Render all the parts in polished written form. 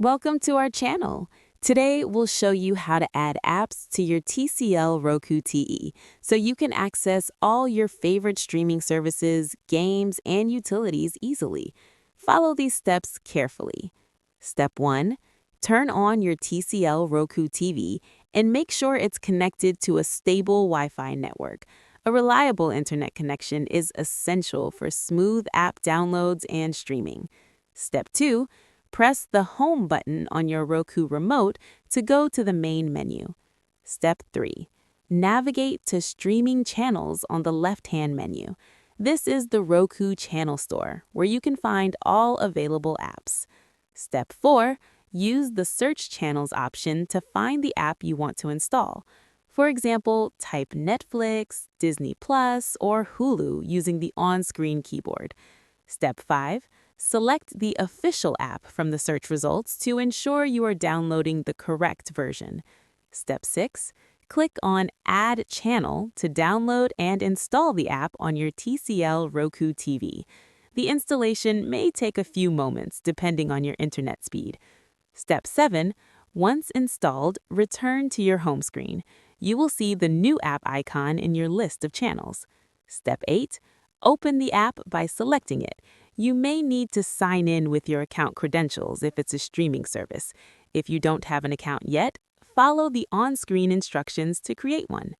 Welcome to our channel. Today, we'll show you how to add apps to your TCL Roku TV so you can access all your favorite streaming services, games, and utilities easily. Follow these steps carefully. Step 1. Turn on your TCL Roku TV and make sure it's connected to a stable Wi-Fi network. A reliable internet connection is essential for smooth app downloads and streaming. Step 2. Press the Home button on your Roku remote to go to the main menu. Step 3. Navigate to Streaming Channels on the left-hand menu. This is the Roku Channel Store, where you can find all available apps. Step 4. Use the Search Channels option to find the app you want to install. For example, type Netflix, Disney Plus, or Hulu using the on-screen keyboard. Step 5. Select the official app from the search results to ensure you are downloading the correct version. Step 6. Click on Add Channel to download and install the app on your TCL Roku TV. The installation may take a few moments depending on your internet speed. Step 7. Once installed, return to your home screen. You will see the new app icon in your list of channels. Step 8. Open the app by selecting it. You may need to sign in with your account credentials if it's a streaming service. If you don't have an account yet, follow the on-screen instructions to create one.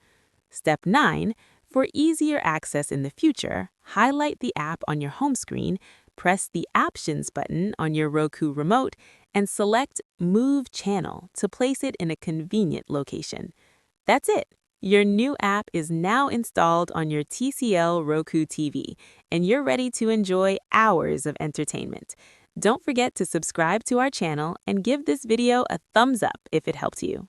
Step 9. For easier access in the future, highlight the app on your home screen, press the Options button on your Roku remote, and select Move Channel to place it in a convenient location. That's it. Your new app is now installed on your TCL Roku TV, and you're ready to enjoy hours of entertainment. Don't forget to subscribe to our channel and give this video a thumbs up if it helped you.